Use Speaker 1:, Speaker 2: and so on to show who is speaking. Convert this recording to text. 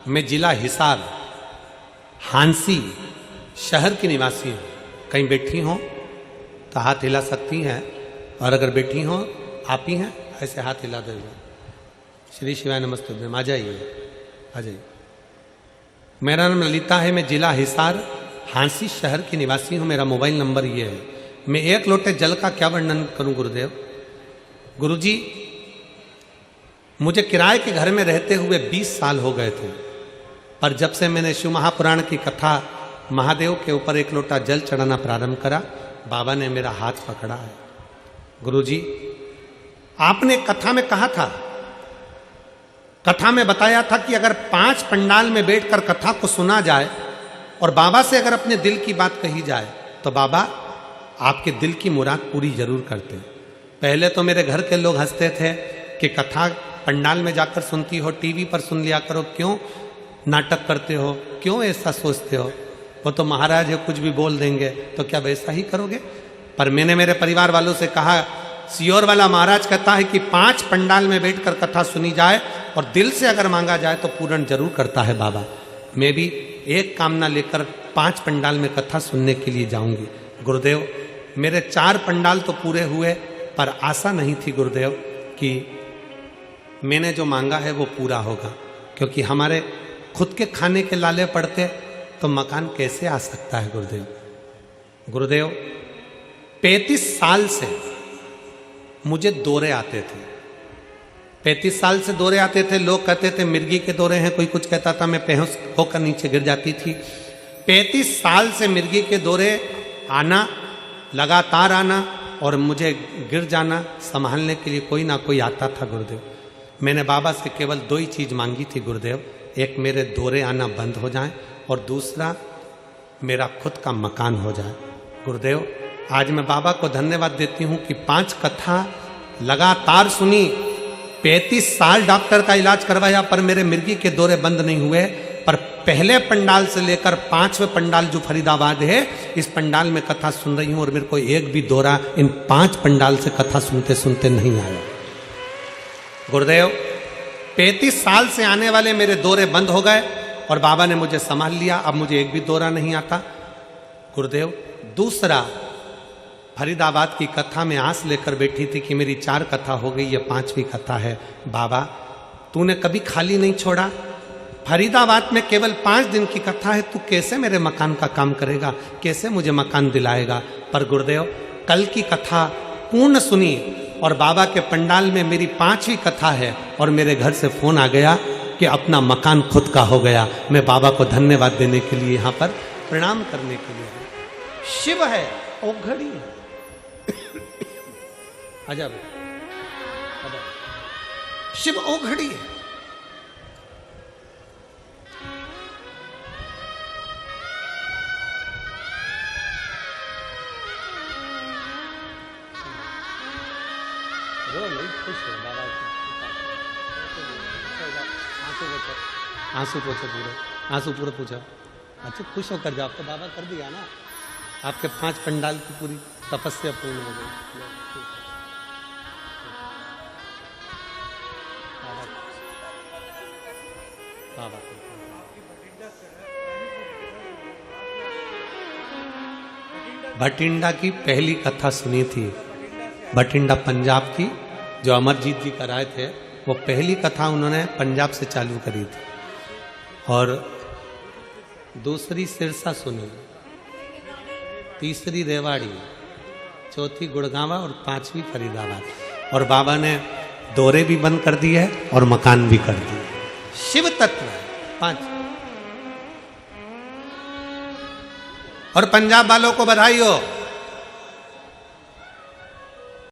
Speaker 1: मैं जिला हिसार हांसी शहर की निवासी हूँ। कहीं बैठी हो तो हाथ हिला सकती हैं, और अगर बैठी हो आप ही हैं ऐसे हाथ हिला देंगे। श्री शिवाय नमस्ते। आ जाइए, आ जाइए। मेरा नाम ललिता है, मैं जिला हिसार हांसी शहर की निवासी हूँ। मेरा मोबाइल नंबर ये है। मैं एक लोटे जल का क्या वर्णन करूँ गुरुदेव। गुरुजी, मुझे किराए के घर में रहते हुए 20 साल हो गए थे, पर जब से मैंने शिव महापुराण की कथा महादेव के ऊपर एक लोटा जल चढ़ाना प्रारंभ करा, बाबा ने मेरा हाथ पकड़ा है। गुरुजी, आपने कथा में कहा था, कथा में बताया था कि अगर 5 पंडाल में बैठकर कथा को सुना जाए और बाबा से अगर अपने दिल की बात कही जाए तो बाबा आपके दिल की मुराद पूरी जरूर करते हैं। पहले तो मेरे घर के लोग हंसते थे कि कथा पंडाल में जाकर सुनती हो, टीवी पर सुन लिया करो, क्यों नाटक करते हो, क्यों ऐसा सोचते हो, वो तो महाराज है कुछ भी बोल देंगे, तो क्या वैसा ही करोगे। पर मैंने मेरे परिवार वालों से कहा, सियोर वाला महाराज कहता है कि 5 पंडाल में बैठकर कथा सुनी जाए और दिल से अगर मांगा जाए तो पूर्ण जरूर करता है बाबा। मैं भी एक कामना लेकर 5 पंडाल में कथा सुनने के लिए जाऊंगी। गुरुदेव, मेरे 4 पंडाल तो पूरे हुए, पर आशा नहीं थी गुरुदेव कि मैंने जो मांगा है वो पूरा होगा, क्योंकि हमारे खुद के खाने के लाले पड़ते तो मकान कैसे आ सकता है गुरुदेव। गुरुदेव, 35 साल से मुझे दौरे आते थे। 35 साल से दौरे आते थे। लोग कहते थे मिर्गी के दौरे हैं, कोई कुछ कहता था, मैं बेहोश होकर नीचे गिर जाती थी। 35 साल से मिर्गी के दौरे आना, लगातार आना, और मुझे गिर जाना, संभालने के लिए कोई ना कोई आता था गुरुदेव। मैंने बाबा से केवल 2 ही चीज़ मांगी थी गुरुदेव, एक मेरे दौरे आना बंद हो जाए और दूसरा मेरा खुद का मकान हो जाए। गुरुदेव, आज मैं बाबा को धन्यवाद देती हूँ कि 5 कथा लगातार सुनी, 35 साल डॉक्टर का इलाज करवाया, पर मेरे मिर्गी के दौरे बंद नहीं हुए। पर पहले पंडाल से लेकर 5वें पंडाल जो फरीदाबाद है, इस पंडाल में कथा सुन रही हूँ और मेरे को एक भी दौरा इन 5 पंडाल से कथा सुनते सुनते नहीं आया। गुरुदेव, 35 साल से आने वाले मेरे दौरे बंद हो गए और बाबा ने मुझे संभाल लिया, अब मुझे एक भी दौरा नहीं आता। गुरुदेव, दूसरा, फरीदाबाद की कथा में आस लेकर बैठी थी कि मेरी 4 कथा हो गई, ये 5वीं कथा है। बाबा, तूने कभी खाली नहीं छोड़ा। फरीदाबाद में केवल 5 दिन की कथा है, तू कैसे मेरे मकान का काम करेगा, कैसे मुझे मकान दिलाएगा। पर गुरुदेव, कल की कथा पूर्ण सुनी और बाबा के पंडाल में मेरी 5वीं कथा है और मेरे घर से फोन आ गया कि अपना मकान खुद का हो गया। मैं बाबा को धन्यवाद देने के लिए यहाँ पर प्रणाम करने के लिए हूँ। शिव है, ओघड़ी है। आजा शिव ओघड़ी है। खुश है बाबा, आंसू पोछो पूरे, आंसू पूरे पूछो। अच्छा, खुश होकर जाओ, तो बाबा कर दिया ना, आपके 5 पंडाल की पूरी तपस्या पूर्ण हो गई। बाबा भटिंडा की पहली कथा सुनी थी, भटिंडा पंजाब की, जो अमरजीत जी कराए थे, वो पहली कथा उन्होंने पंजाब से चालू करी थी। और दूसरी सिरसा सुनी, तीसरी रेवाड़ी, चौथी गुड़गांवा और 5वीं फरीदाबाद। और बाबा ने दौरे भी बंद कर दिए और मकान भी कर दिए। शिव तत्व 5। और पंजाब वालों को बधाई हो,